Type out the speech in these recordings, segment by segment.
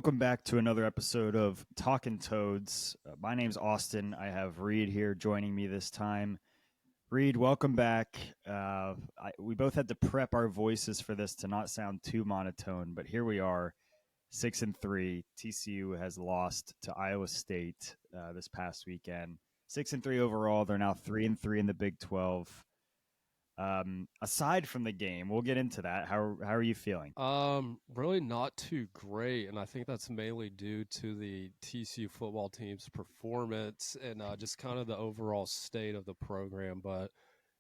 Welcome back to another episode of Talking Toads. My name's Austin. I have Reed here joining me this time. Reed, welcome back. We both had to prep our voices for this to not sound too monotone, but here we are, 6-3. TCU has lost to Iowa State this past weekend. 6-3 overall. They're now 3-3 in the Big 12. Aside from the game, we'll get into that. How are you feeling? Really not too great, and I think that's mainly due to the TCU football team's performance and just kind of the overall state of the program. But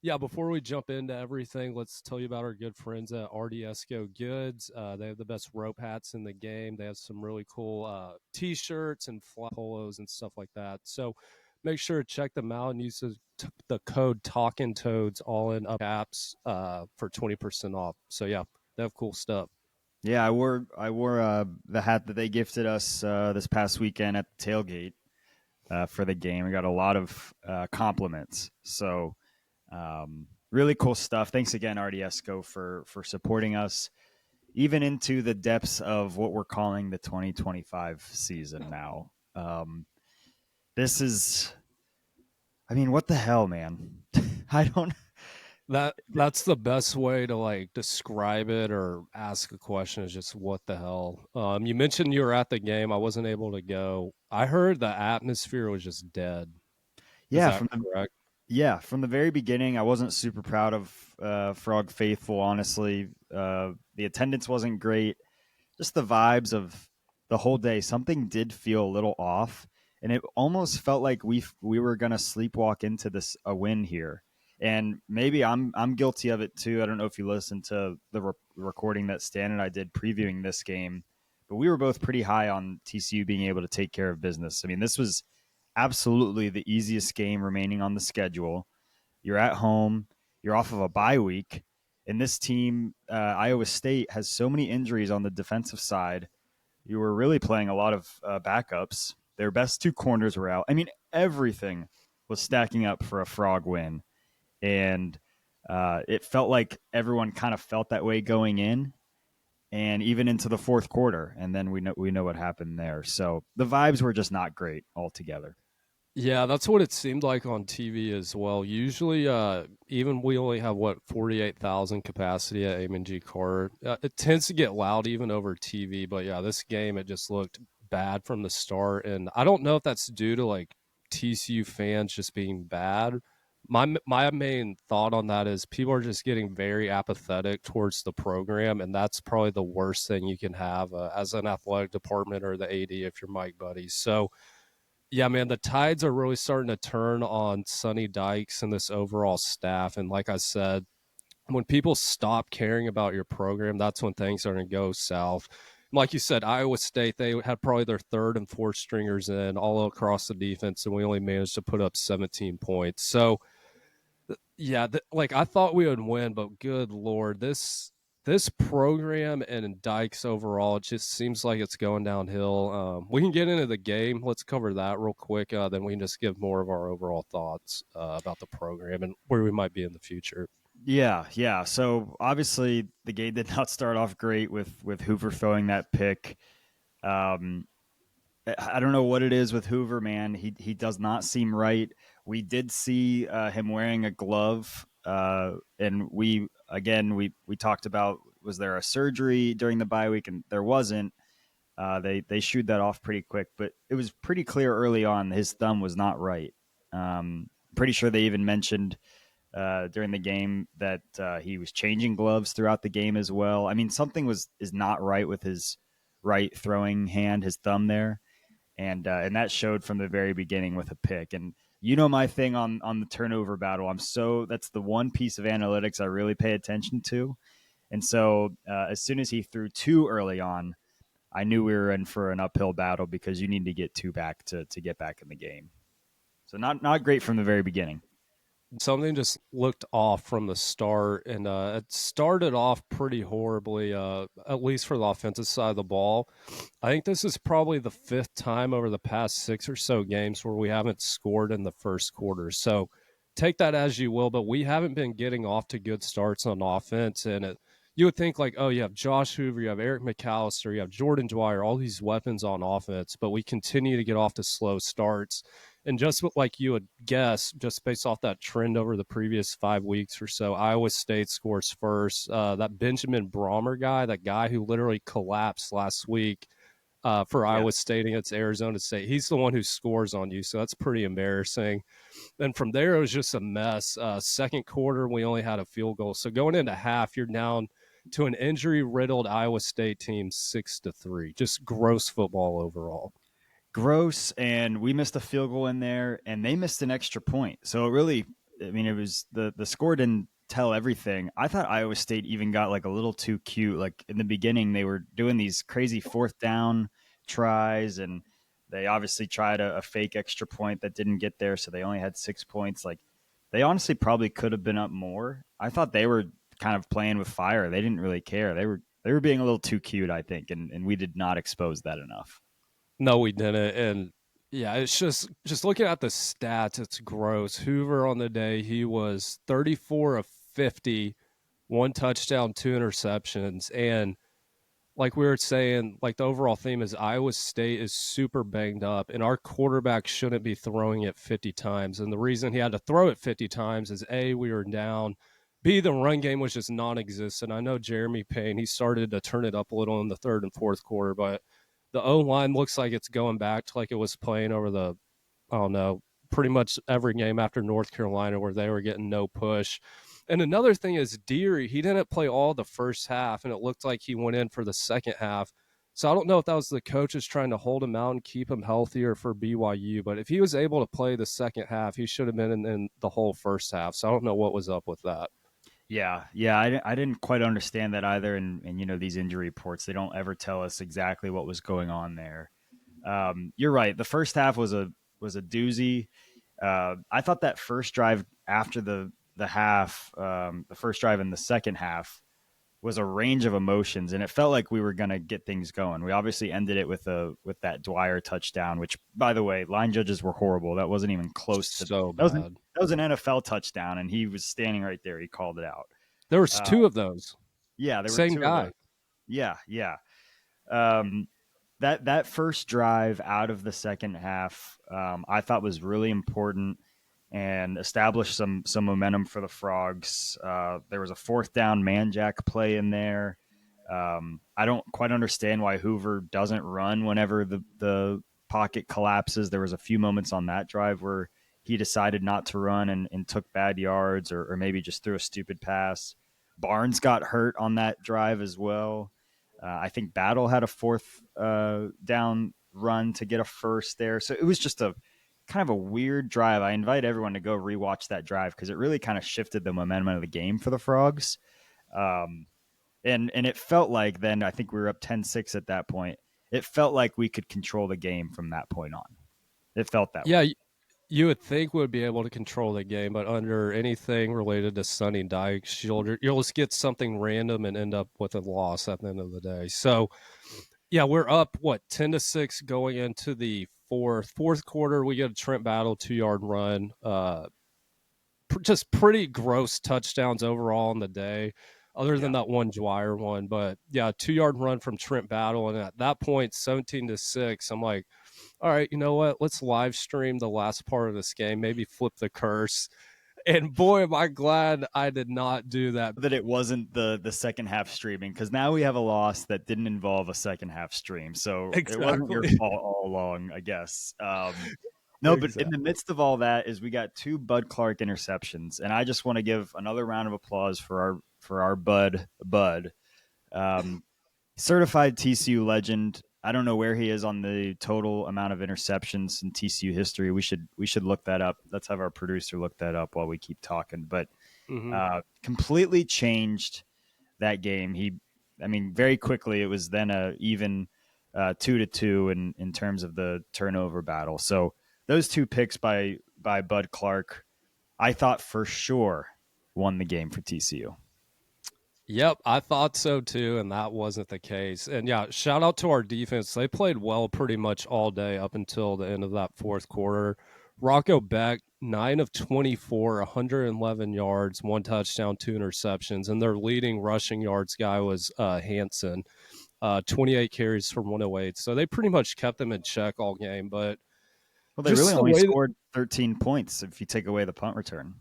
yeah, before we jump into everything, let's tell you about our good friends at RDSCO Goods. They have the best rope hats in the game. They have some really cool T-shirts and fly polos and stuff like that. So make sure to check them out and use the code Talking Toads all in up caps for 20% off. So yeah, they have cool stuff. Yeah, I wore the hat that they gifted us this past weekend at the tailgate for the game. We got a lot of compliments, so really cool stuff. Thanks again, RDSCO, for supporting us, even into the depths of what we're calling the 2025 season now. This is, I mean, what the hell, man? I don't. That's the best way to like describe it or ask a question is just what the hell. You mentioned you were at the game. I wasn't able to go. I heard the atmosphere was just dead. Is Yeah, that from the correct? Yeah, from the very beginning, I wasn't super proud of Frog Faithful, honestly. The attendance wasn't great. Just the vibes of the whole day, something did feel a little off. And it almost felt like we were going to sleepwalk into this a win here. And maybe I'm guilty of it too. I don't know if you listened to the recording that Stan and I did previewing this game, but we were both pretty high on TCU being able to take care of business. I mean, this was absolutely the easiest game remaining on the schedule. You're at home, you're off of a bye week, and this team, Iowa State, has so many injuries on the defensive side. You were really playing a lot of backups. Their best two corners were out. I mean, everything was stacking up for a Frog win, and it felt like everyone kind of felt that way going in, and even into the fourth quarter. And then we know what happened there. So the vibes were just not great altogether. Yeah, that's what it seemed like on TV as well. Usually, even we only have 48,000 capacity at Amon G. Carter. It tends to get loud even over TV. But yeah, this game it just looked bad from the start, and I don't know if that's due to like TCU fans just being bad. My main thought on that is people are just getting very apathetic towards the program, and that's probably the worst thing you can have as an athletic department or the AD if you're Mike Buddy. So yeah, man, the tides are really starting to turn on Sonny Dykes and this overall staff. And like I said, when people stop caring about your program, that's when things are going to go south. Like you said, Iowa State, they had probably their third and fourth stringers in all across the defense, and we only managed to put up 17 points. So, yeah, like I thought we would win, but good Lord, this program and Dykes overall, it just seems like it's going downhill. We can get into the game. Let's cover that real quick. Then we can just give more of our overall thoughts about the program and where we might be in the future. Yeah. So obviously the game did not start off great with Hoover throwing that pick. Um, I don't know what it is with Hoover, man. He does not seem right. We did see him wearing a glove, and we talked about, was there a surgery during the bye week, and there wasn't. They shooed that off pretty quick, but it was pretty clear early on his thumb was not right. Pretty sure they even mentioned during the game that he was changing gloves throughout the game as well. I mean, something is not right with his right throwing hand, his thumb there, and that showed from the very beginning with a pick. And you know my thing on the turnover battle. That's the one piece of analytics I really pay attention to. And so as soon as he threw two early on, I knew we were in for an uphill battle because you need to get two back to get back in the game. So not great from the very beginning. Something just looked off from the start, and it started off pretty horribly, at least for the offensive side of the ball. I think this is probably the fifth time over the past six or so games where we haven't scored in the first quarter. So take that as you will, but we haven't been getting off to good starts on offense, and you would think like, oh, you have Josh Hoover, you have Eric McAllister, you have Jordan Dwyer, all these weapons on offense, but we continue to get off to slow starts. And just like you would guess, just based off that trend over the previous 5 weeks or so, Iowa State scores first. That Benjamin Brahmer guy, that guy who literally collapsed last week for Yeah. Iowa State against Arizona State, he's the one who scores on you. So that's pretty embarrassing. Then from there, it was just a mess. Second quarter, we only had a field goal. So going into half, you're down to an injury riddled Iowa State team 6-3. Just gross football overall. Gross, and we missed a field goal in there, and they missed an extra point. So it really, I mean, it was the score didn't tell everything. I thought Iowa State even got like a little too cute. Like in the beginning, they were doing these crazy fourth down tries, and they obviously tried a fake extra point that didn't get there, so they only had 6 points. Like they honestly probably could have been up more. I thought they were kind of playing with fire. They didn't really care. They were being a little too cute, I think, and we did not expose that enough. No, we didn't. And yeah, it's just looking at the stats, it's gross. Hoover on the day, he was 34 of 50, one touchdown, two interceptions. And like we were saying, like the overall theme is Iowa State is super banged up, and our quarterback shouldn't be throwing it 50 times. And the reason he had to throw it 50 times is A, we were down. B, the run game was just non existent. I know Jeremy Payne, he started to turn it up a little in the third and fourth quarter, but the O line looks like it's going back to like it was playing over the, I don't know, pretty much every game after North Carolina where they were getting no push. And another thing is Deary, he didn't play all the first half, and it looked like he went in for the second half. So I don't know if that was the coaches trying to hold him out and keep him healthier for BYU, but if he was able to play the second half, he should have been in the whole first half. So I don't know what was up with that. Yeah, I didn't quite understand that either. And you know, these injury reports, they don't ever tell us exactly what was going on there. You're right. The first half was a doozy. I thought that first drive after the half, the first drive in the second half was a range of emotions, and it felt like we were going to get things going. We obviously ended it with that Dwyer touchdown, which, by the way, line judges were horrible. That wasn't even close to So that bad. was an NFL touchdown, and he was standing right there. He called it out. There was Uh, two of those. yeah, there were Same two of those. guy. Yeah. Um, that first drive out of the second half, I thought was really important and established some momentum for the Frogs. There was a fourth down man jack play in there. I don't quite understand why Hoover doesn't run whenever the pocket collapses. There was a few moments on that drive where he decided not to run and took bad yards, or maybe just threw a stupid pass. Barnes got hurt on that drive as well. I think Battle had a fourth down run to get a first there. So it was just a kind of a weird drive. I invite everyone to go rewatch that drive because it really kind of shifted the momentum of the game for the Frogs. Um, and it felt like then, I think we were up 10-6 at that point. It felt like we could control the game from that point on. It felt that Yeah, way. you would think would be able to control the game, but under anything related to Sonny Dykes, you'll just get something random and end up with a loss at the end of the day. So yeah, we're up what 10-6 going into the fourth quarter. We get a Trent Battle 2 yard run. Just pretty gross touchdowns overall on the day, other than Yeah. that one Dwyer one. But yeah, 2 yard run from Trent Battle, and at that point, 17-6. I'm like, all right, you know what? Let's live stream the last part of this game. Maybe flip the curse. And boy, am I glad I did not do that. That it wasn't the second half streaming, because now we have a loss that didn't involve a second half stream. So it wasn't your Exactly. fault all along, I guess. No, but in Exactly. the midst of all that is we got two Bud Clark interceptions, and I just want to give another round of applause for our Bud, um, certified TCU legend. I don't know where he is on the total amount of interceptions in TCU history. We should look that up. Let's have our producer look that up while we keep talking. But Hmm. completely changed that game. I mean, very quickly it was then a even 2-2 in terms of the turnover battle. So those two picks by Bud Clark, I thought for sure won the game for TCU. Yep, I thought so too, and that wasn't the case. And yeah, shout out to our defense. They played well pretty much all day up until the end of that fourth quarter. Rocco Beck, 9 of 24, 111 yards, 1 touchdown, 2 interceptions, and their leading rushing yards guy was Hanson, 28 carries for 108. So they pretty much kept them in check all game. But Well, they really just the only way scored 13 points if you take away the punt return.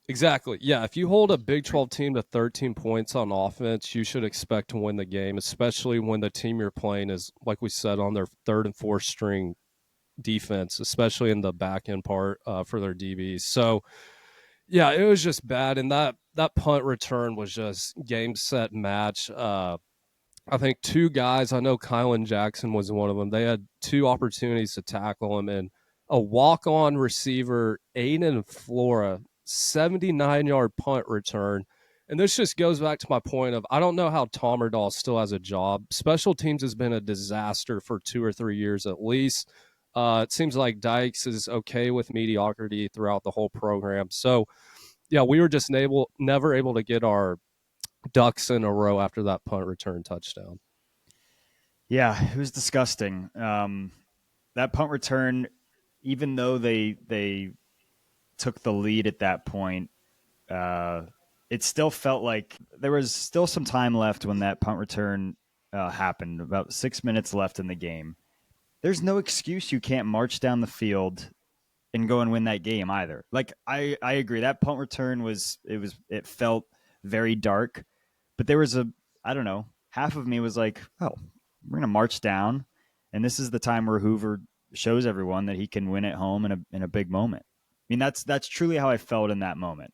exactly. Yeah, if you hold a Big 12 team to 13 points on offense, you should expect to win the game, especially when the team you're playing is, like we said, on their third and fourth string defense, especially in the back end part for their DBs. So, yeah, it was just bad. And that punt return was just game, set, match. I think two guys, I know Kylan Jackson was one of them. They had two opportunities to tackle him, and a walk on receiver, Aiden Flora, 79-yard punt return. And this just goes back to my point of I don't know how Tommerdahl still has a job. Special teams has been a disaster for 2 or 3 years at least. It seems like Dykes is okay with mediocrity throughout the whole program. So, yeah, we were just never able to get our ducks in a row after that punt return touchdown. Yeah, it was disgusting. That punt return, even though they took the lead at that point, uh, it still felt like there was still some time left when that punt return happened. About 6 minutes left in the game. There's no excuse you can't march down the field and go and win that game either. Like I agree that punt return it felt very dark, but there was a I don't know, half of me was like, "Oh, we're going to march down and this is the time where Hoover shows everyone that he can win at home in a big moment." I mean, that's truly how I felt in that moment.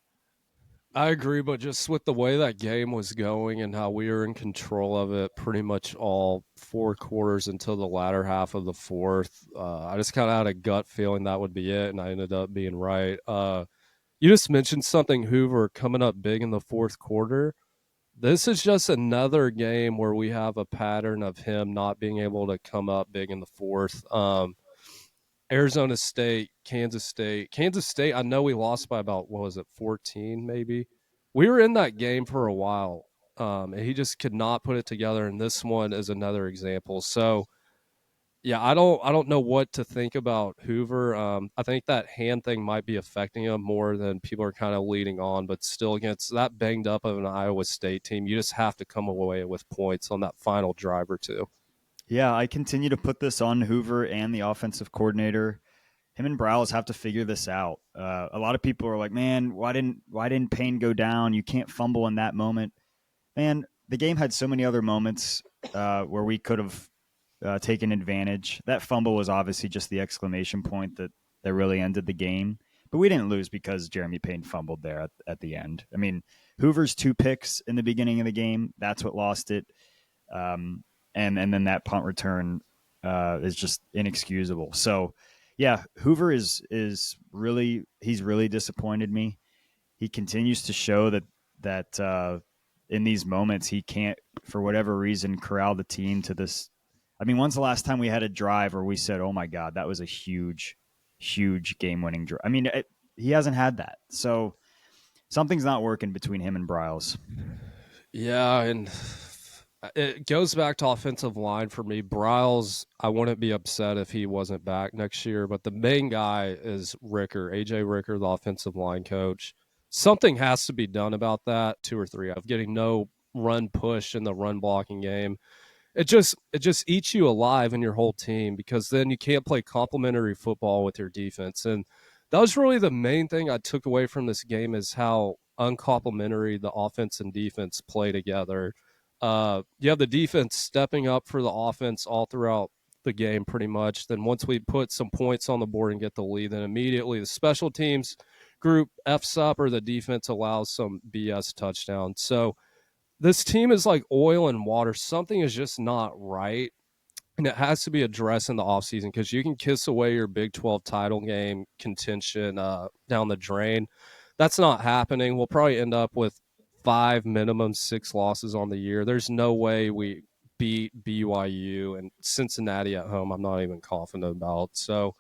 I agree, but just with the way that game was going and how we were in control of it pretty much all 4 quarters until the latter half of the fourth, I just kind of had a gut feeling that would be it, and I ended up being right. You just mentioned something, Hoover coming up big in the fourth quarter. This is just another game where we have a pattern of him not being able to come up big in the fourth. Arizona State, Kansas State. Kansas State, I know we lost by about, what was it, 14 maybe? We were in that game for a while, and he just could not put it together, and this one is another example. So, yeah, I don't know what to think about Hoover. I think that hand thing might be affecting him more than people are kind of leading on, but still against that banged up of an Iowa State team, you just have to come away with points on that final drive or two. Yeah, I continue to put this on Hoover and the offensive coordinator. Him and Browse have to figure this out. A lot of people are like, "Man, why didn't Payne go down? You can't fumble in that moment." Man, the game had so many other moments where we could have taken advantage. That fumble was obviously just the exclamation point that really ended the game. But we didn't lose because Jeremy Payne fumbled there at the end. I mean, Hoover's 2 picks in the beginning of the game, that's what lost it. Um, and then that punt return is just inexcusable. So, yeah, Hoover is really he's really disappointed me. He continues to show that in these moments he can't, for whatever reason, corral the team to this. I mean, when's the last time we had a drive where we said, "Oh my God, that was a huge game-winning drive"? I mean, he hasn't had that, so something's not working between him and Bryles. Yeah, and it goes back to offensive line for me. Bryles, I wouldn't be upset if he wasn't back next year, but the main guy is Ricker, AJ Ricker, the offensive line coach. Something has to be done about that, two or three of getting no run push in the run blocking game. It just eats you alive and your whole team because then you can't play complementary football with your defense. And that was really the main thing I took away from this game is how uncomplimentary the offense and defense play together. You have the defense stepping up for the offense all throughout the game pretty much. Then once we put some points on the board and get the lead, then immediately the special teams group F's up or the defense allows some BS touchdown. So this team is like oil and water. Something is just not right. And it has to be addressed in the offseason because you can kiss away your Big 12 title game contention down the drain. That's not happening. We'll probably end up with 5, minimum 6 losses on the year. There's no way we beat BYU and Cincinnati at home. I'm not even confident about. So,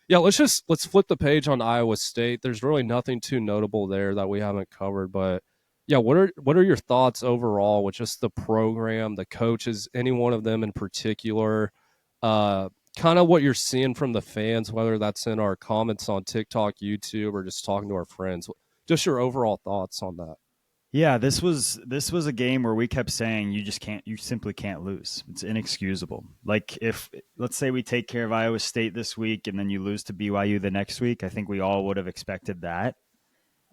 yeah, let's flip the page on Iowa State. There's really nothing too notable there that we haven't covered, but yeah, what are your thoughts overall with just the program, the coaches, any one of them in particular? kind of what you're seeing from the fans, whether that's in our comments on TikTok, YouTube, or just talking to our friends. Just your overall thoughts on that. Yeah, this was a game where we kept saying you simply can't lose. It's inexcusable. Like if let's say we take care of Iowa State this week and then you lose to BYU the next week, I think we all would have expected that.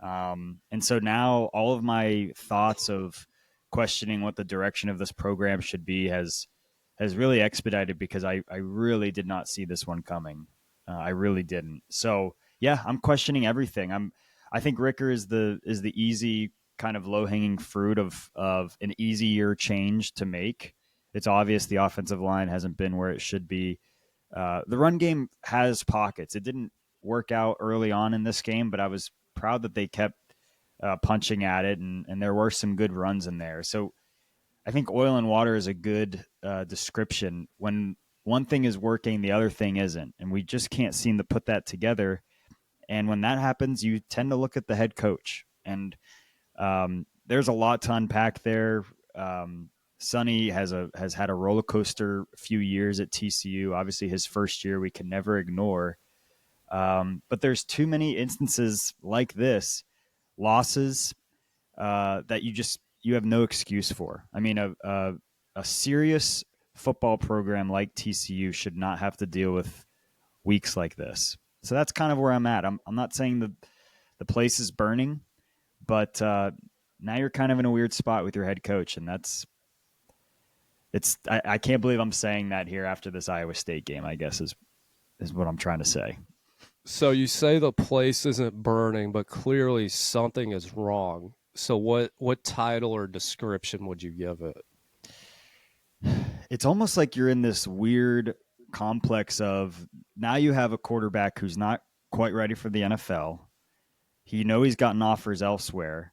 And so now all of my thoughts of questioning what the direction of this program should be has really expedited because I really did not see this one coming. I really didn't. So yeah, I'm questioning everything. I think Ricker is the easy kind of low hanging fruit of an easier change to make. It's obvious the offensive line hasn't been where it should be. The run game has pockets. It didn't work out early on in this game, but I was proud that they kept punching at it, and there were some good runs in there. So I think oil and water is a good description. When one thing is working, the other thing isn't, and we just can't seem to put that together. And when that happens, you tend to look at the head coach, and there's a lot to unpack there. Sonny has had a roller coaster few years at TCU. Obviously, his first year we can never ignore. But there's too many instances like this, losses that you have no excuse for. I mean, a serious football program like TCU should not have to deal with weeks like this. So that's kind of where I'm at. I'm not saying the place is burning, but now you're kind of in a weird spot with your head coach, and I can't believe I'm saying that here after this Iowa State game. I guess is what I'm trying to say. So you say the place isn't burning, but clearly something is wrong. So what title or description would you give it? It's almost like you're in this weird complex of now you have a quarterback who's not quite ready for the NFL. He's gotten offers elsewhere.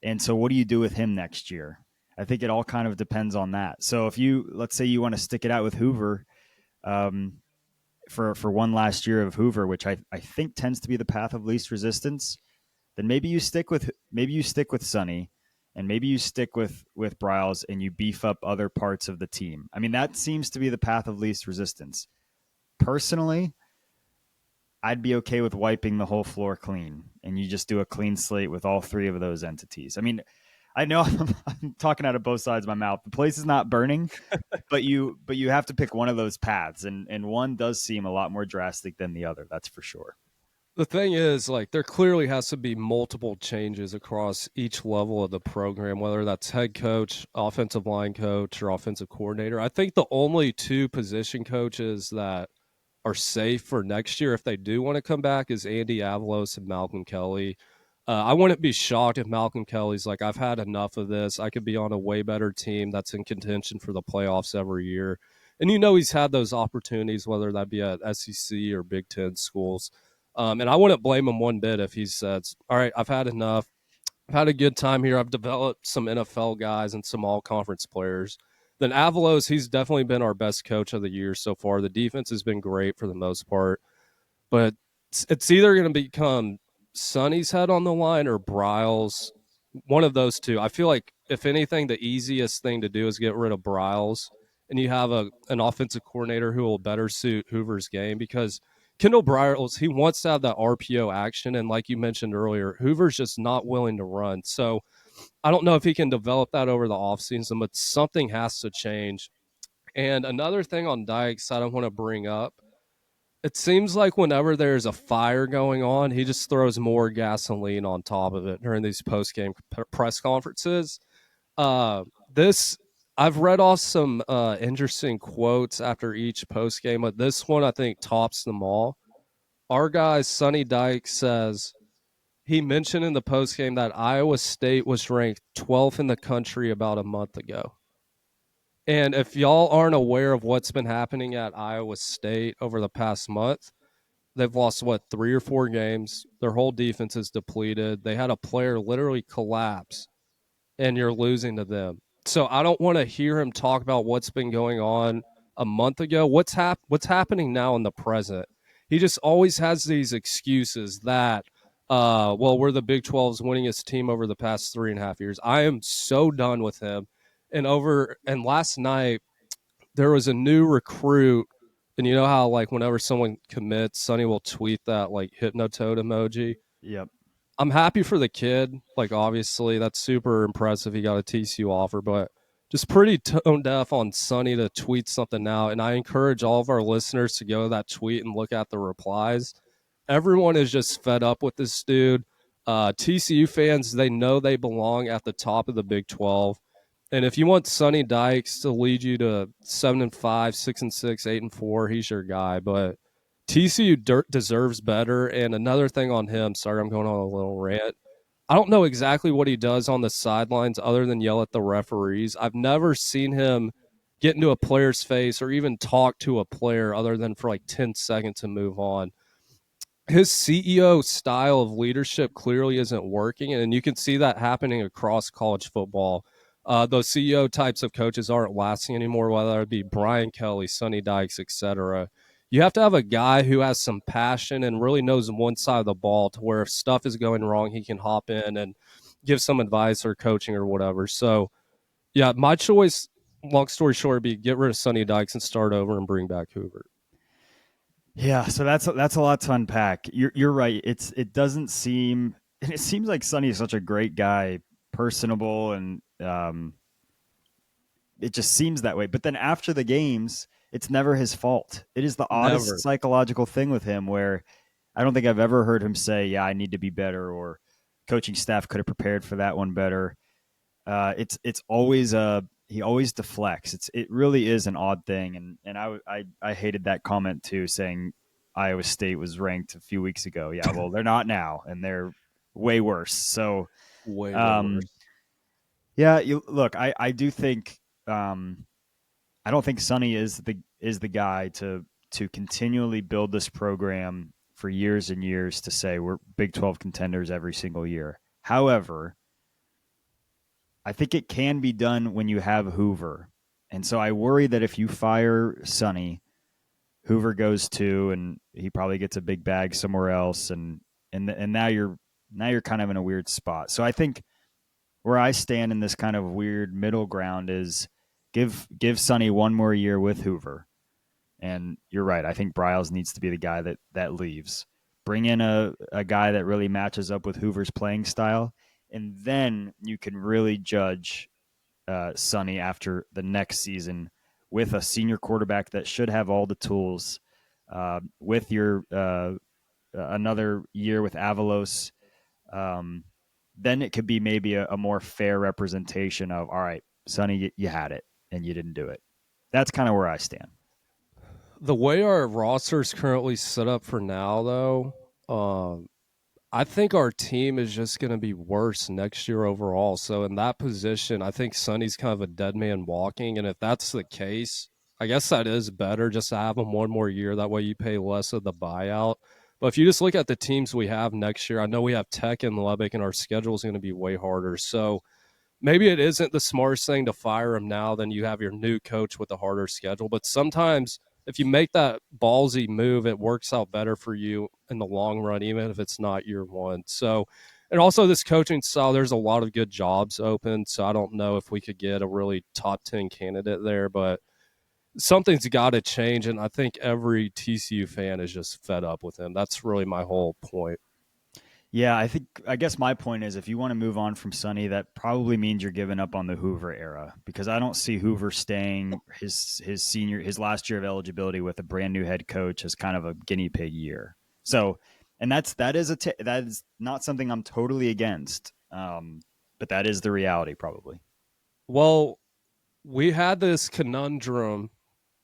And so what do you do with him next year? I think it all kind of depends on that. So if let's say you want to stick it out with Hoover um, for one last year of Hoover, which I think tends to be the path of least resistance, then maybe you stick with Sonny, and maybe you stick with Bryles, and you beef up other parts of the team. I mean, that seems to be the path of least resistance. Personally, I'd be okay with wiping the whole floor clean, and you just do a clean slate with all three of those entities. I mean, I know I'm talking out of both sides of my mouth. The place is not burning, but you have to pick one of those paths, and one does seem a lot more drastic than the other. That's for sure. The thing is, like, there clearly has to be multiple changes across each level of the program, whether that's head coach, offensive line coach, or offensive coordinator. I think the only two position coaches that are safe for next year if they do want to come back is Andy Avalos and Malcolm Kelly. I wouldn't be shocked if Malcolm Kelly's like, I've had enough of this. I could be on a way better team that's in contention for the playoffs every year. And he's had those opportunities, whether that be at SEC or Big Ten schools. And I wouldn't blame him one bit if he says, all right, I've had enough. I've had a good time here. I've developed some NFL guys and some all conference players. Then Avalos, he's definitely been our best coach of the year so far. The defense has been great for the most part, but it's either going to become Sonny's head on the line or Bryles, one of those two. I feel like if anything, the easiest thing to do is get rid of Bryles, and you have an offensive coordinator who will better suit Hoover's game because Kendall Bryles, he wants to have that RPO action, and like you mentioned earlier, Hoover's just not willing to run. So I don't know if he can develop that over the offseason, but something has to change. And another thing on Dykes I don't want to bring up, it seems like whenever there's a fire going on, he just throws more gasoline on top of it during these post-game press conferences. This I've read off some interesting quotes after each post-game, but this one I think tops them all. Our guy Sonny Dykes says he mentioned in the postgame that Iowa State was ranked 12th in the country about a month ago. And if y'all aren't aware of what's been happening at Iowa State over the past month, they've lost, what, 3 or 4 games. Their whole defense is depleted. They had a player literally collapse, and you're losing to them. So I don't want to hear him talk about what's been going on a month ago. What's happening now in the present? He just always has these excuses that, well, we're the Big 12's winningest team over the past 3.5 years. I am so done with him. And last night there was a new recruit And you know how like whenever someone commits, Sonny will tweet that like hypnotoad emoji. Yep. I'm happy for the kid. Like obviously that's super impressive. He got a TCU offer, but just pretty tone deaf on Sonny to tweet something out. And I encourage all of our listeners to go to that tweet and look at the replies. Everyone is just fed up with this dude. TCU fans, they know they belong at the top of the Big 12. And if you want Sonny Dykes to lead you to 7-5, 6-6, 8-4, he's your guy. But TCU deserves better. And another thing on him, sorry, I'm going on a little rant. I don't know exactly what he does on the sidelines other than yell at the referees. I've never seen him get into a player's face or even talk to a player other than for like 10 seconds and move on. His CEO style of leadership clearly isn't working, and you can see that happening across college football. Those CEO types of coaches aren't lasting anymore, whether it be Brian Kelly, Sonny Dykes, etc. You have to have a guy who has some passion and really knows one side of the ball to where if stuff is going wrong, he can hop in and give some advice or coaching or whatever. So, yeah, my choice, long story short, would be get rid of Sonny Dykes and start over and bring back Hoover. Yeah, so that's a lot to unpack. You're right. It doesn't seem, and it seems like Sonny is such a great guy, personable, and it just seems that way. But then after the games, it's never his fault. It is the oddest Never. psychological thing with him where I don't think I've ever heard him say, "Yeah, I need to be better," or "Coaching staff could have prepared for that one better." It's always he always deflects. It really is an odd thing, and I hated that comment too, saying Iowa State was ranked a few weeks ago. Yeah, well, they're not now, and they're way worse. So, Way, way um, worse. yeah, you look. I do think I don't think Sonny is the guy to continually build this program for years and years to say we're Big 12 contenders every single year. However, I think it can be done when you have Hoover. And so I worry that if you fire Sonny, Hoover goes too, and he probably gets a big bag somewhere else, and now you're kind of in a weird spot. So I think where I stand in this kind of weird middle ground is give Sonny one more year with Hoover. And you're right. I think Bryles needs to be the guy that leaves. Bring in a guy that really matches up with Hoover's playing style, and then you can really judge Sonny after the next season with a senior quarterback that should have all the tools. With your another year with Avalos, um, then it could be maybe a more fair representation of all right, Sonny, you had it and you didn't do it. That's kind of where I stand. The way our roster is currently set up for now, though, I think our team is just going to be worse next year overall. So in that position, I think Sonny's kind of a dead man walking. And if that's the case, I guess that is better just to have him one more year. That way you pay less of the buyout. But if you just look at the teams we have next year, I know we have Tech and Lubbock, and our schedule is going to be way harder. So maybe it isn't the smartest thing to fire him now. Then you have your new coach with a harder schedule. But sometimes if you make that ballsy move, it works out better for you in the long run, even if it's not year one. So, and also this coaching style, there's a lot of good jobs open. So I don't know if we could get a really top 10 candidate there, but something's got to change. And I think every TCU fan is just fed up with him. That's really my whole point. Yeah, I guess my point is if you want to move on from Sonny, that probably means you're giving up on the Hoover era because I don't see Hoover staying his last year of eligibility with a brand new head coach as kind of a guinea pig year. So, and that is not something I'm totally against, but that is the reality probably. Well, we had this conundrum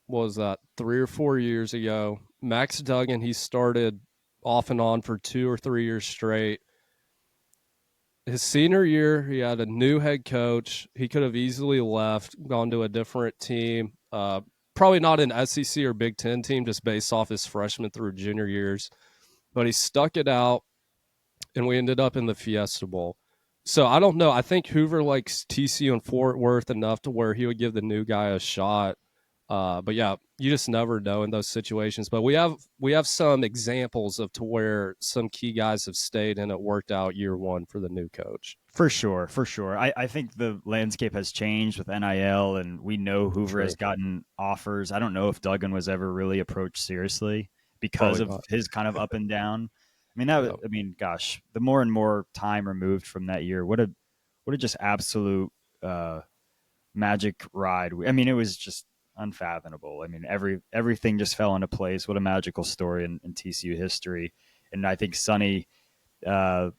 was that 3 or 4 years ago. Max Duggan, he started off and on for 2 or 3 years straight. His senior year, he had a new head coach. He could have easily left, gone to a different team. Probably not an SEC or Big Ten team, just based off his freshman through junior years. But he stuck it out, and we ended up in the Fiesta Bowl. So I don't know. I think Hoover likes TCU and Fort Worth enough to where he would give the new guy a shot. But yeah, you just never know in those situations. But we have some examples of to where some key guys have stayed and it worked out year one for the new coach. For sure, for sure. I think the landscape has changed with NIL, and we know Hoover has True. gotten offers. I don't know if Duggan was ever really approached seriously because Probably of not. his kind of up and down. Yeah. I mean, gosh, the more and more time removed from that year, what a just absolute uh, magic ride. I mean, it was just unfathomable. I mean, everything just fell into place. What a magical story in TCU history. And I think Sonny, uh,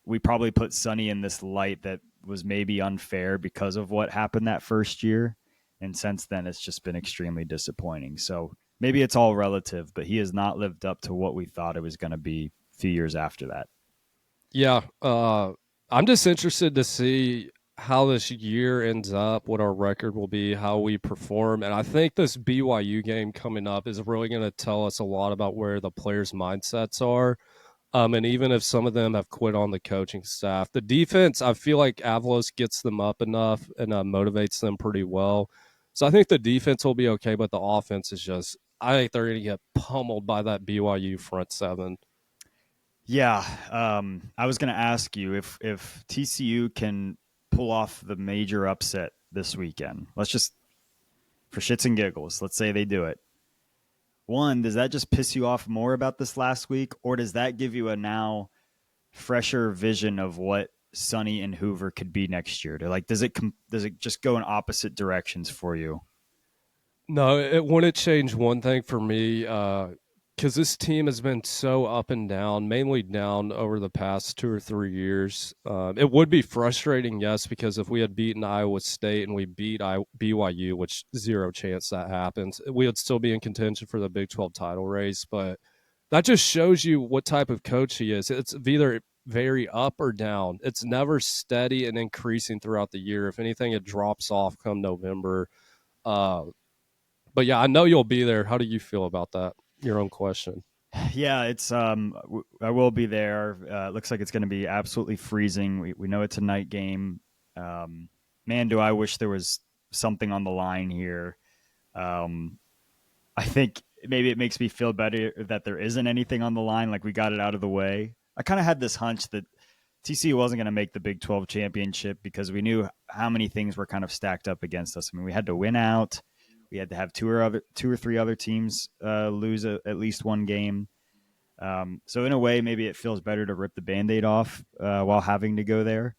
we probably put Sonny in this light that was maybe unfair because of what happened that first year. And since then, it's just been extremely disappointing. So maybe it's all relative, but he has not lived up to what we thought it was going to be a few years after that. Yeah. I'm just interested to see how this year ends up, what our record will be, how we perform. And I think this BYU game coming up is really going to tell us a lot about where the players' mindsets are. And even if some of them have quit on the coaching staff, the defense, I feel like Avalos gets them up enough and motivates them pretty well. So I think the defense will be okay, but the offense is just, I think they're going to get pummeled by that BYU front seven. Yeah, I was going to ask you if TCU can pull off the major upset this weekend. Let's just, for shits and giggles, let's say they do it. One, does that just piss you off more about this last week, or does that give you a now fresher vision of what Sonny and Hoover could be next year? To like, does it just go in opposite directions for you? No, it wouldn't change one thing for me because this team has been so up and down, mainly down over the past 2 or 3 years. It would be frustrating, yes, because if we had beaten Iowa State and we beat BYU, which zero chance that happens, we would still be in contention for the Big 12 title race. But that just shows you what type of coach he is. It's either very up or down. It's never steady and increasing throughout the year. If anything, it drops off come November. Uh, but yeah, I know you'll be there. How do you feel about that? Your own question. Yeah, it's I will be there. It looks like it's going to be absolutely freezing. We know it's a night game. Um, man, do I wish there was something on the line here. Um, I think maybe it makes me feel better that there isn't anything on the line. Like we got it out of the way. I kind of had this hunch that TCU wasn't going to make the Big 12 championship because we knew how many things were kind of stacked up against us. I mean, we had to win out. We had to have two or three other teams lose at least one game. So in a way, maybe it feels better to rip the Band-Aid off while having to go there.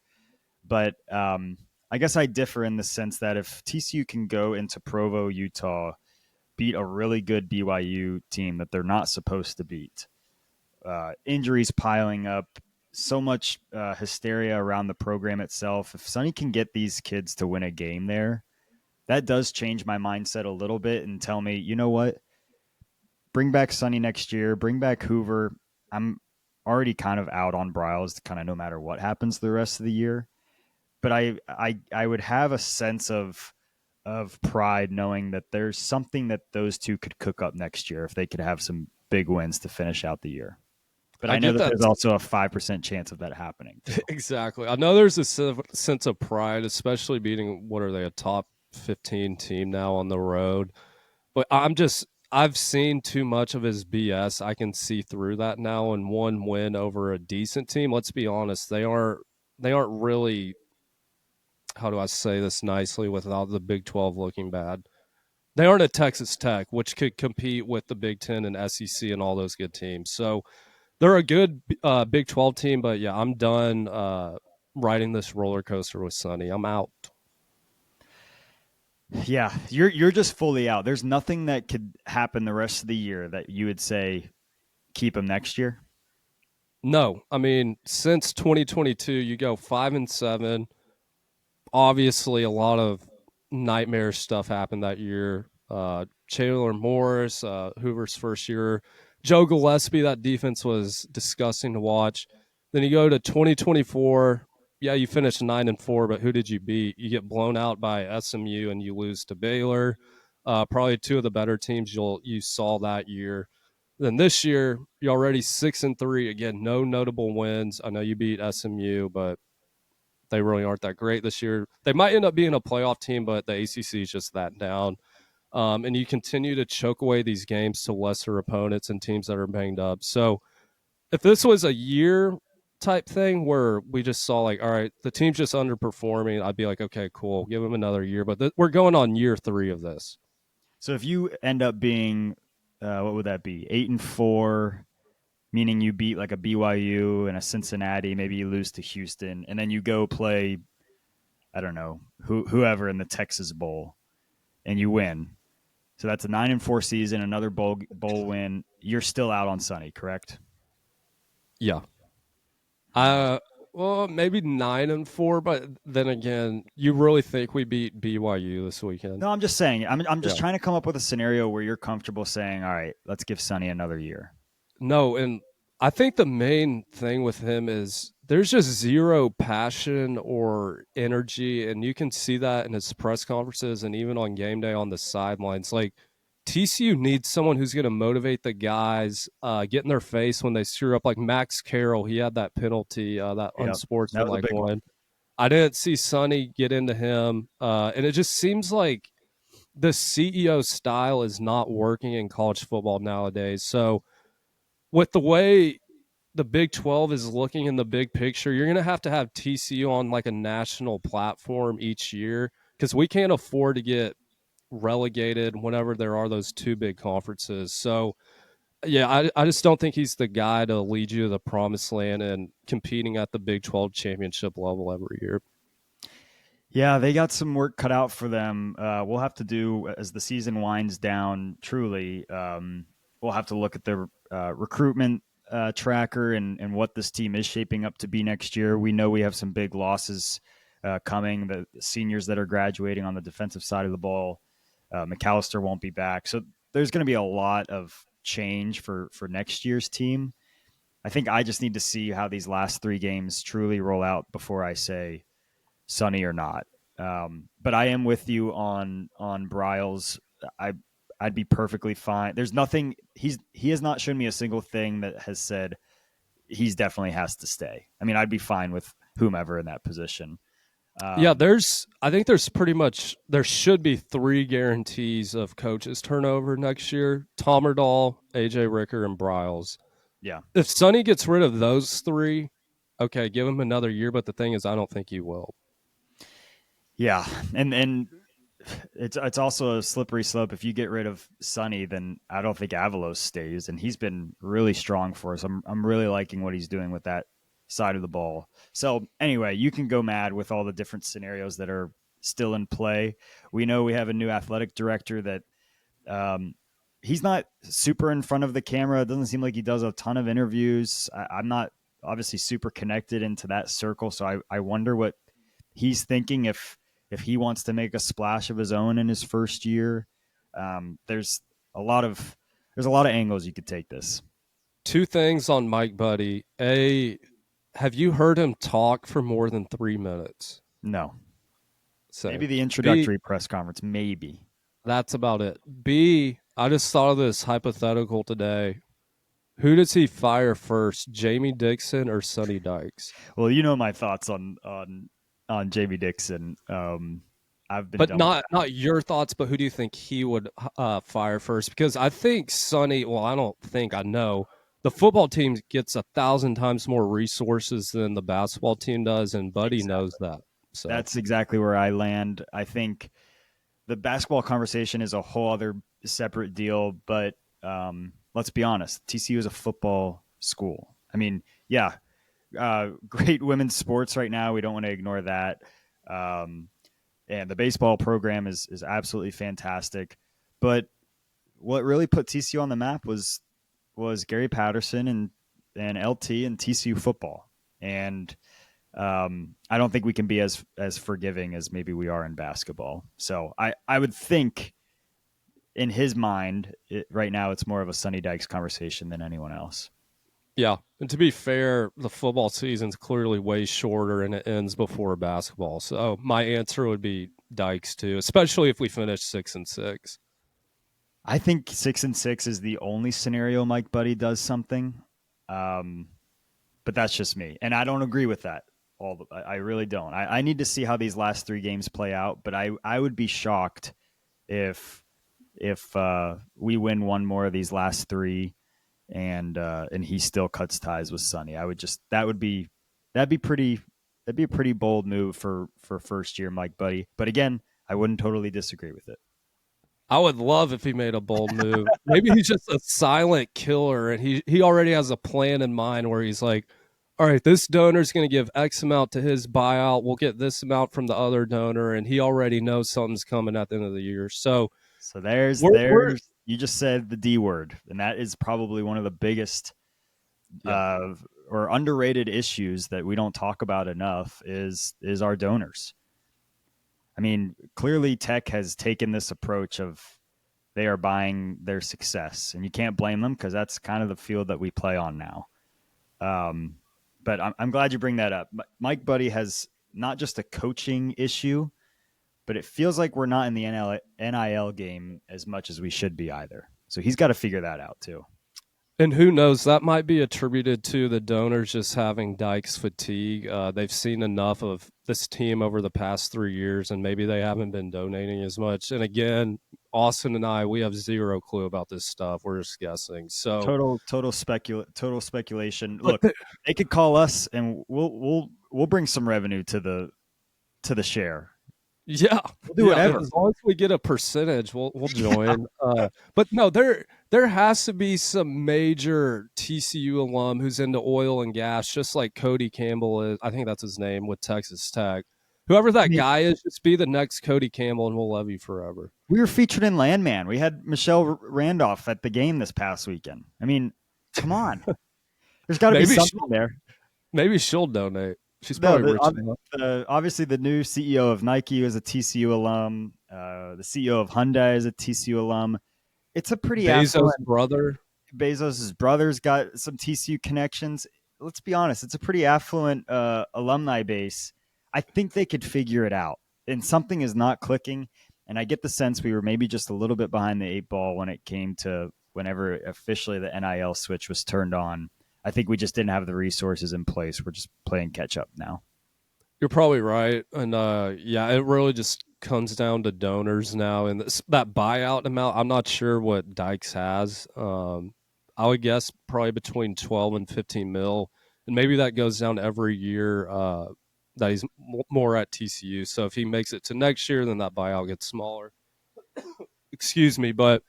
But I guess I differ in the sense that if TCU can go into Provo, Utah, beat a really good BYU team that they're not supposed to beat, injuries piling up, so much hysteria around the program itself. If Sonny can get these kids to win a game there, that does change my mindset a little bit and tell me, you know what? Bring back Sonny next year. Bring back Hoover. I'm already kind of out on Bryles, kind of no matter what happens the rest of the year. But I would have a sense of pride knowing that there's something that those two could cook up next year if they could have some big wins to finish out the year. But I I know get that that there's also a 5% chance of that happening too. exactly. I know there's a sense of pride, especially beating what are they a top 15 team now on the road. But I've seen too much of his BS. I can see through that now. And one win over a decent team. Let's be honest, they aren't really. How do I say this nicely without the Big 12 looking bad? They aren't a Texas Tech, which could compete with the Big Ten and SEC and all those good teams. So they're a good Big 12 team, but yeah, I'm done riding this roller coaster with Sonny. I'm out. Yeah, you're just fully out. There's nothing that could happen the rest of the year that you would say keep him next year. No, I mean, since 2022, you go 5-7. Obviously, a lot of nightmare stuff happened that year. Chandler Morris, Hoover's first year. Joe Gillespie, that defense was disgusting to watch. Then you go to 2024. Yeah, you finished 9-4, but who did you beat? You get blown out by SMU and you lose to Baylor. Probably two of the better teams you saw that year. Then this year, you're already 6-3. Again, no notable wins. I know you beat SMU, but they really aren't that great this year. They might end up being a playoff team, but the ACC is just that down. And you continue to choke away these games to lesser opponents and teams that are banged up. So if this was a year type thing where we just saw like, all right, the team's just underperforming, I'd be like, okay, cool, give them another year. But we're going on year 3 of this. So if you end up being, what would that be? 8-4, meaning you beat like a BYU and a Cincinnati, maybe you lose to Houston, and then you go play, I don't know, whoever in the Texas Bowl, and you win. So that's a 9-4 season, another bowl win. You're still out on Sonny, correct? Yeah. Wow. Uh, well, maybe 9-4, but then again, you really think we beat BYU this weekend? No, I'm just saying. I'm just Yeah. trying to come up with a scenario where you're comfortable saying, "All right, let's give Sonny another year." No, and I think the main thing with him is there's just zero passion or energy, and you can see that in his press conferences and even on game day on the sidelines. Like TCU needs someone who's going to motivate the guys, get in their face when they screw up. Like Max Carroll, he had that penalty, that Yeah, that was a unsportsmanlike big one. one. I didn't see Sonny get into him, and it just seems like the CEO style is not working in college football nowadays. So with the way the Big 12 is looking in the big picture, you're going to have TCU on like a national platform each year because we can't afford to get relegated whenever there are those two big conferences. So, yeah, I just don't think he's the guy to lead you to the promised land and competing at the Big 12 championship level every year. Yeah, they got some work cut out for them. We'll have to do as the season winds down. Truly, we'll have to look at their recruitment tracker and what this team is shaping up to be next year. We know we have some big losses coming. The seniors that are graduating on the defensive side of the ball, McAllister won't be back, so there's going to be a lot of change for next year's team. I think I just need to see how these last 3 games truly roll out before I say Sunny or not. But I am with you on Bryles. I I'd be perfectly fine. There's nothing he has not shown me a single thing that has said he's definitely has to stay. I mean, I'd be fine with whomever in that position. Yeah, Um, I think there's pretty much there should be 3 guarantees of coaches turnover next year: Tomerdahl, AJ Ricker, and Bryles. yeah, If Sonny gets rid of those 3, okay, give him another year. But the thing is, I don't think he will. yeah, and it's also a slippery slope. If you get rid of Sonny, then I don't think Avalos stays, and he's been really strong for us. I'm really liking what he's doing with that side of the ball. So anyway, you can go mad with all the different scenarios that are still in play. We know we have a new athletic director that um, he's not super in front of the camera. It doesn't seem like he does a ton of interviews. I'm not obviously super connected into that circle, so I wonder what he's thinking if he wants to make a splash of his own in his first year. There's a lot of angles you could take this. 2 things on Mike Buddy. A, have you heard him talk for more than 3 minutes? No, maybe Same. the B, introductory press conference, maybe. that's about it. B, I just thought of this hypothetical today. Who does he fire first, Jamie Dixon or Sonny Dykes? Well, you know my thoughts on Jamie Dixon. I've been But done with that. not your thoughts, but who do you think he would fire first? Because I think Sonny. Well, I don't think I know. The football team gets 1,000 times more resources than the basketball team does, and Buddy knows Exactly. that. So That's exactly where I land. I think the basketball conversation is a whole other separate deal, but let's be honest, TCU is a football school. I mean, yeah, great women's sports right now. We don't want to ignore that. Um, and the baseball program is absolutely fantastic. But what really put TCU on the map was Gary Patterson and LT and TCU football. And I don't think we can be as forgiving as maybe we are in basketball. So I would think in his mind right now it's more of a Sonny Dykes conversation than anyone else. yeah, and to be fair, the football season's clearly way shorter, and it ends before basketball. So my answer would be Dykes too, especially if we finish 6-6. I think 6-6 is the only scenario Mike Buddy does something, um, but that's just me, and I don't agree with that. I really don't. I need to see how these last 3 games play out, but I would be shocked if if we win one more of these last three and he still cuts ties with Sonny. I would just that'd be pretty that'd be a pretty bold move for first year Mike Buddy. But again, I wouldn't totally disagree with it. I would love if he made a bold move. Maybe he's just a silent killer and he already has a plan in mind where he's like, all right, this donor's going to give X amount to his buyout. We'll get this amount from the other donor. And he already knows something's coming at the end of the year. So So there's we're you just said the D word, and that is probably one of the biggest yeah. or underrated issues that we don't talk about enough is our donors. I mean, clearly Tech has taken this approach of they are buying their success, and you can't blame them because that's kind of the field that we play on now. Um, but I'm glad you bring that up. Mike Buddy has not just a coaching issue, but it feels like we're not in the NIL game as much as we should be either. So he's got to figure that out too. And who knows, that might be attributed to the donors just having Dykes fatigue. They've seen enough of this team over the past 3 years, and maybe they haven't been donating as much. And again, Austin and I, we have zero clue about this stuff. We're just guessing. So Total speculation. Look, they could call us, and we'll bring some revenue to the share. yeah, We'll do whatever. as long as we get a percentage, we'll join. But no, there has to be some major TCU alum who's into oil and gas, just like Cody Campbell is. I think that's his name with Texas Tech. Whoever that guy is, just be the next Cody Campbell, and we'll love you forever. We were featured in Landman. We had Michelle Randolph at the game this past weekend. I mean, come on. There's got to be something there. Maybe she'll donate. She's probably rich enough. Obviously, the new CEO of Nike is a TCU alum. The CEO of Hyundai is a TCU alum. It's a pretty Bezos' brother. Bezos' brother's got some TCU connections. Let's be honest. It's a pretty affluent alumni base. I think they could figure it out. And something is not clicking. And I get the sense we were maybe just a little bit behind the eight ball when it came to whenever officially the NIL switch was turned on. I think we just didn't have the resources in place. We're just playing catch up now. You're probably right. And yeah, it really just comes down to donors now. And that buyout amount, I'm not sure what Dykes has. I would guess probably between 12 and 15 mil. And maybe that goes down every year that he's more at TCU. So if he makes it to next year, then that buyout gets smaller. Excuse me. But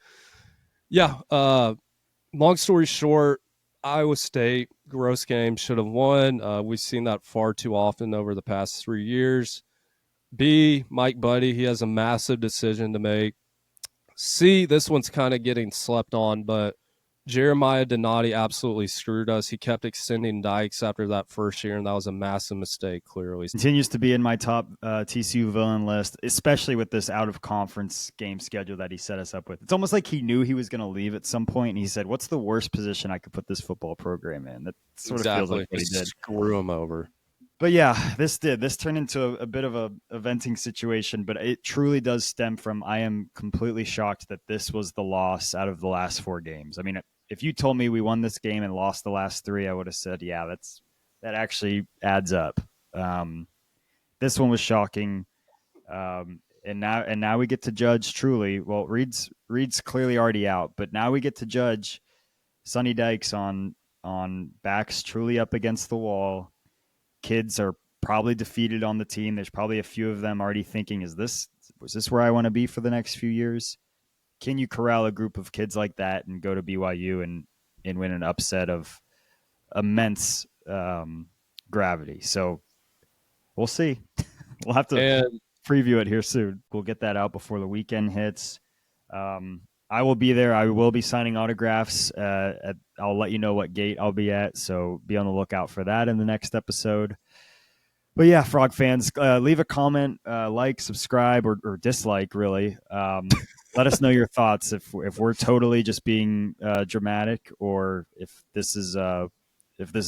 yeah, long story short, Iowa State, gross game, should have won. We've seen that far too often over the past 3 years. B, Mike Buddy, he has a massive decision to make. C, this one's kind of getting slept on, but Jeremiah Donati absolutely screwed us. He kept extending Dykes after that first year, and that was a massive mistake, clearly. Continues to be in my top TCU villain list, especially with this out-of-conference game schedule that he set us up with. It's almost like he knew he was going to leave at some point, and he said, what's the worst position I could put this football program in? That sort of feels like what he did. Screw him over. But yeah, this turned into a bit of a venting situation, but it truly does stem from I am completely shocked that this was the loss out of the last 4 games. I mean, if you told me we won this game and lost the last 3, I would have said, yeah, that actually adds up. This one was shocking, and now we get to judge truly. Well, Reed's clearly already out, but now we get to judge Sonny Dykes on backs truly up against the wall. Kids are probably defeated on the team. There's probably a few of them already thinking, was this where I want to be for the next few years? Can you corral a group of kids like that and go to BYU and win an upset of immense gravity? So we'll see. We'll have to preview it here soon. We'll get that out before the weekend hits. I will be there. I will be signing autographs. I'll let you know what gate I'll be at, so be on the lookout for that in the next episode. But yeah, Frog fans, leave a comment, like, subscribe, or dislike, really. Let us know your thoughts if we're totally just being dramatic, or if this is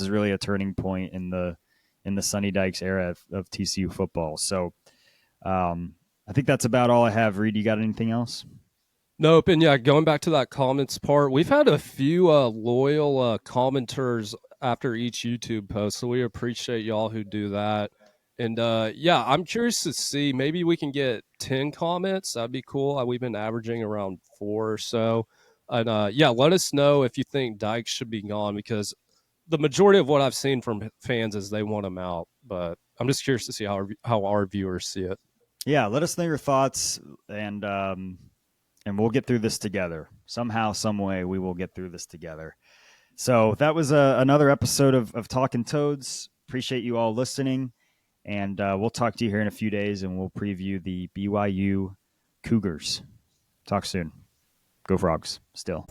really a turning point in the Sonny Dykes era of TCU football. So I think that's about all I have. Reed, you got anything else? Nope. And yeah, going back to that comments part, we've had a few loyal commenters after each YouTube post, so we appreciate y'all who do that. And yeah, I'm curious to see. Maybe we can get 10 comments. That'd be cool. We've been averaging around 4 or so. And yeah, let us know if you think Dykes should be gone, because the majority of what I've seen from fans is they want him out. But I'm just curious to see how our viewers see it. Yeah, let us know your thoughts, and we'll get through this together. Somehow, some way, we will get through this together. So that was another episode of Talking Toads. Appreciate you all listening, and we'll talk to you here in a few days, and we'll preview the BYU Cougars. Talk soon. Go Frogs! Still.